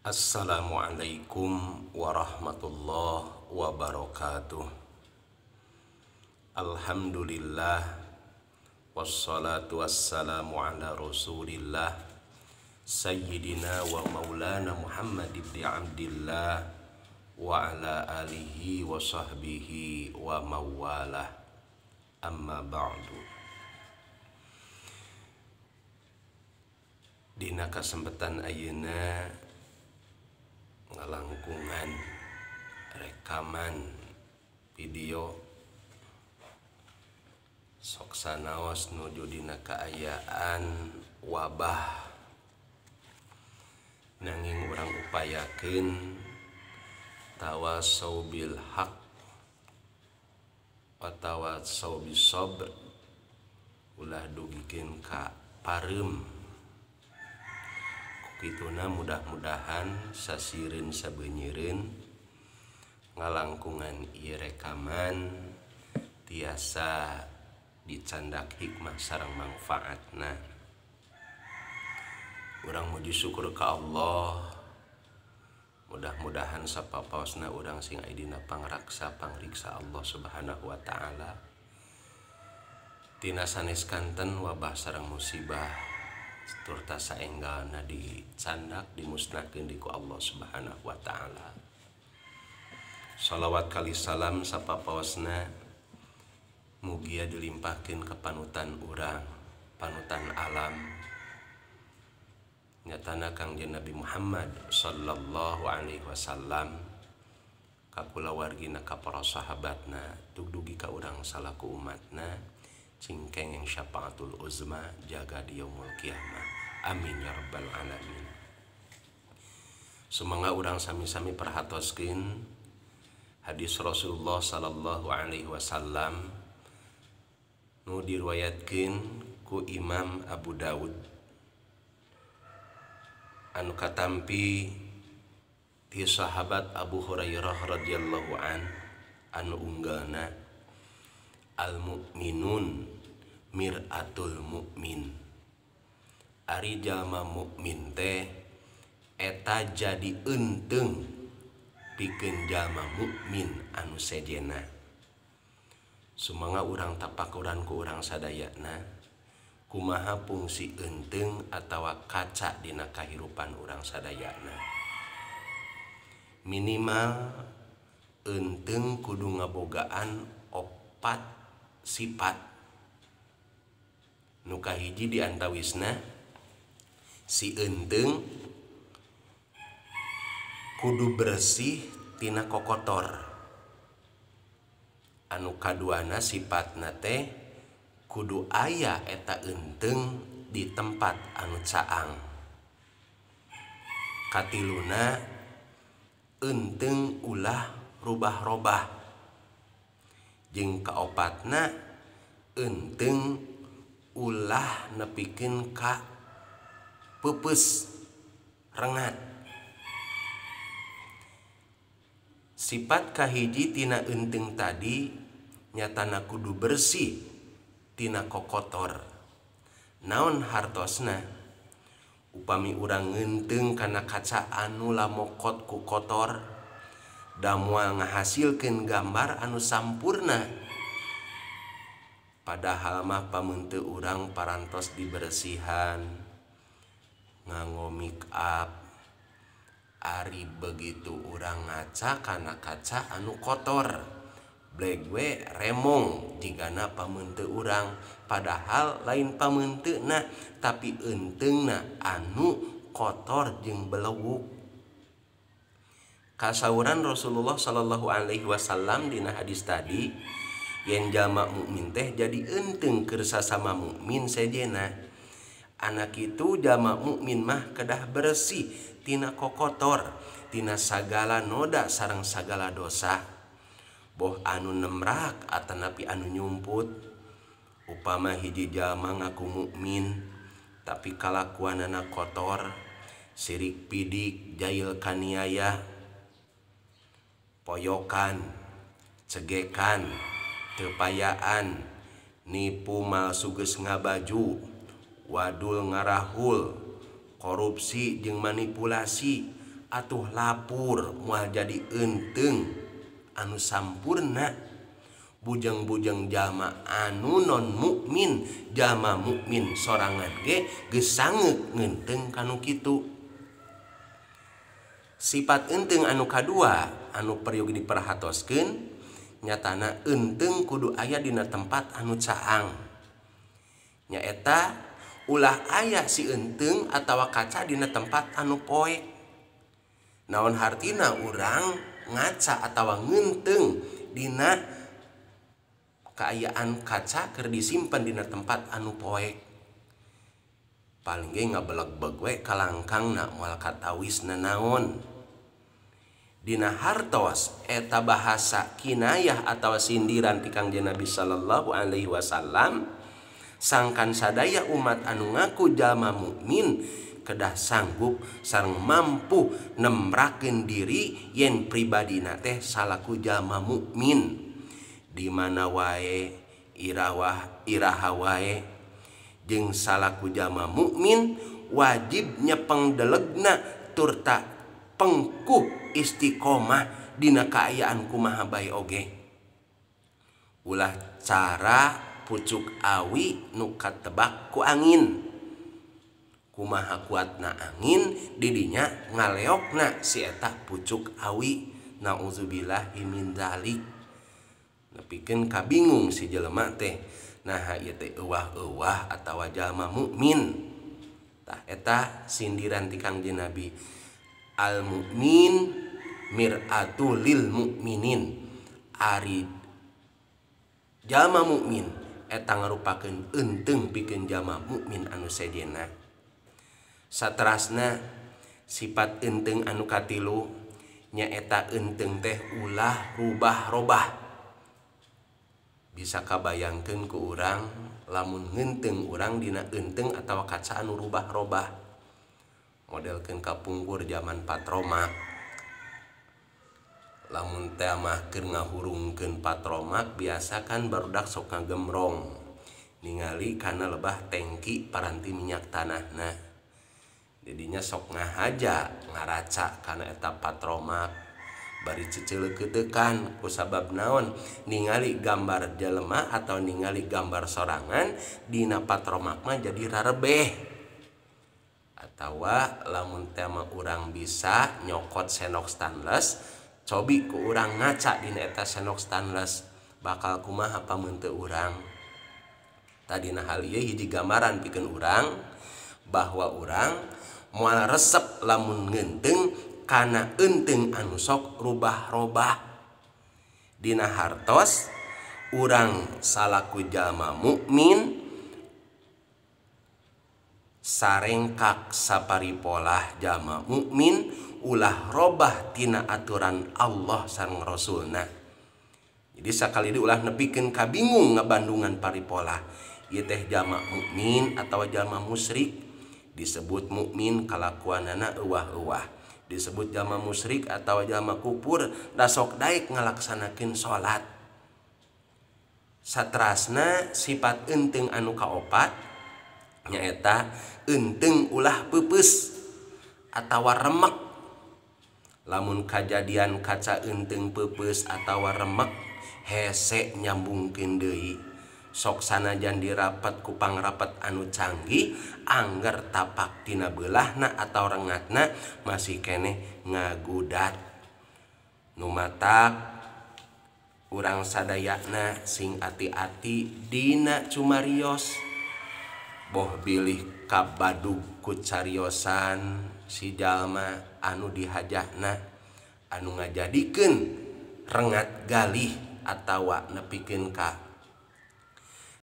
Assalamualaikum warahmatullahi wabarakatuh. Alhamdulillah wassalatu wassalamu ala rasulillah Sayyidina wa maulana Muhammad ibn Abdillah wa ala alihi wa sahbihi wa mawalah. Amma ba'du. Dina kesempatan ayeuna ngalangkungan rekaman video sok sanaos nuju dina kaayaan wabah, nanging urang upayakeun tawasau bil haq wa tawasau bis sabr, ulah dugikeun ka pareum. Kituna mudah-mudahan sasireun sabeunyireun ngalangkungan ieu rekaman tiasa dicandak hikmah sareng manfaatna. Urang muji syukur ka Allah, mudah-mudahan sapapaosna urang sing aya dina pangraksa pangriksa Allah Subhanahu wa taala tina sanes kanten wabah sareng musibah turta saenggalna dicandak dimusnahkeun ku Allah Subhanahu wa taala. Shalawat kali salam sapapaosna mugia dilimpahkeun ka panutan urang, panutan alam, nyatana Kangjeng Nabi Muhammad sallallahu alaihi wasallam, ka kulawargina ka para sahabatna, dugdugi ka urang salaku umatna, cingkeng yang syafaatul uzma jaga di yaumul kiamah. Amin ya rabbal alamin. Sumangga urang sami-sami perhatoskeun hadis Rasulullah sallallahu alaihi wasallam nu diriwayatkeun ku Imam Abu Daud anu katampi ti sahabat Abu Hurairah radhiyallahu anu unggalna al mu'minun mir'atul mu'min. Ari jalma mukmin teh eta jadi enteung pikeun jalma mukmin anu sejena. Sumangga urang tapakuran ku urang sadayana kumaha fungsi enteung atawa kaca dina kahirupan urang sadayana. Minimal enteung kudu ngabogaan 4 sifat. Nu kahiji diantawisna si enteung kudu bersih tina kokotor. Anu kaduana sifatna teh kudu aya eta enteung di tempat anu caang. Katiluna enteung ulah rubah-robah. Jeung kaopatna enteung ulah nepikeun ka peupeus rengat. Sifat kahiji tina enteung tadi nyatana kudu bersih tina kokotor. Naon hartosna? Upami urang ngeunteung kana kaca anu lamokot ku kotor, da moal ngahasilkeun gambar anu sampurna. Padahal mah pameunteun urang parantos diberesihan, nganggo make up. Ari begitu urang ngaca kana kaca anu kotor, bleg we remong jigana pameunteun urang. Padahal lain pameunteunna tapi enteungna anu kotor jeung belewuk. Kasauran Rasulullah sallallahu alaihi wasallam dina hadis tadi, yen jalma mukmin teh jadi enteung keur sasama mukmin sejena. Anak itu jalma mukmin mah kedah bersih tina kokotor, tina sagala noda sareng sagala dosa. Boh anu nemrak atanapi anu nyumput. Upama hiji jalma ngaku mukmin tapi kalakuanana kotor, sirik pidik, jail kaniaya, poyokan, cegekan, tepayaan, nipu malsu geus ngabaju, wadul ngarahul, korupsi jeung manipulasi, atuh lapur moal jadi enteng anu sampurna. Bujang-bujang jama anu non mukmin, jama mukmin sorangan ge geus sangeuk ngeunteung kanu kitu. Sifat enteng anu kadua anu perlu diperhatoskeun nyatana enteng kudu aya dina tempat anu caang. Nyaeta ulah aya si enteng atawa kaca dina tempat anu poek. Naon hartina urang ngaca atawa ngeunteung dina kaayaan kaca keur disimpen dina tempat anu poek. Paling ge ngabeleg-beg we kalangkangna moal katawisna naon. Dina hartos eta bahasa kinayah atawa sindiran ti Kangjeng Nabi sallallahu alaihi wasallam sangkan sadaya umat anu ngaku jalma mukmin kedah sanggup sareng mampu nemrakeun diri yen pribadina teh salaku jalma mukmin. Di mana wae iraha wae jeung salaku jalma mukmin wajib nyepeng delegna turta pengkuh istiqomah dina kaayaan kumaha bae oge. Ulah cara pucuk awi nu katebak ku angin. Kumaha kuatna angin didinya ngaleokna si eta pucuk awi. Nauzubillahi min dzalik. Nepikeun kabingung si jelema teh nah ieu teh euwah-euwah atawa jalma mukmin. Tah eta sindiran ti Kangjeng Nabi. Al mukmin mir'atul lil mukminin. Ari jalma mukmin eta ngarupakeun eunteng pikeun jalma mukmin anu sejenna. Saterasna sifat eunteng anu katilu nyaeta eunteng teh ulah rubah-robah. Bisa kabayangkeun ku urang lamun ngeunteung urang dina eunteng atawa kaca anu rubah-robah. Modelkeun kapungkur zaman patromak. Lamun teh mah keur ngahurungkeun patromak biasa kan barudak sok ngagemrong ningali kana lebah tengki paranti minyak tanahna. Didinya sok ngahaja ngaraca kana eta patromak. Bari ceceuleuh keuteukan kusabab naon ningali gambar jelema atau ningali gambar sorangan dina patromak mah jadi rarebeh. Atawa lamun teh mah urang bisa nyokot senok stainless cobi ku urang ngaca dina eta senok stainless bakal kumaha pamun teu urang. Tadina hal ieu hiji gambaran pikeun urang bahwa urang moal resep lamun ngeunteung kana eunteng anu sok rubah-robah. Dina hartos urang salaku jalma mukmin sarengkak saparipolah jalma mukmin ulah robah tina aturan Allah sareng Rasulna. Jadi sakali ulah nepikeun kabingung ngabandungan paripolah. Ieu teh jalma mukmin atawa jalma musyrik. Disebut mukmin kalakuanana euwah-euwah. Disebut jalma musyrik atau jalma kufur da sok daek ngalaksanakeun salat. Saterasna sifat eunteng anu kaopat nyaeta eunteng ulah peupeus atawa remek. Lamun kajadian kaca eunteng peupeus atawa remek hese nyambungkeun deui. Sok sanajan dirapat ku pangrapat anu canggih angger tapak tina beulahna atau rengatna masih keneh ngagudat. Nu matak urang sadayana sing ati-ati dina cumarios. Boh bilih kabadug ku cariosan si jalma anu dihajahna anu ngajadikeun rengat galih atawa nepikeun ka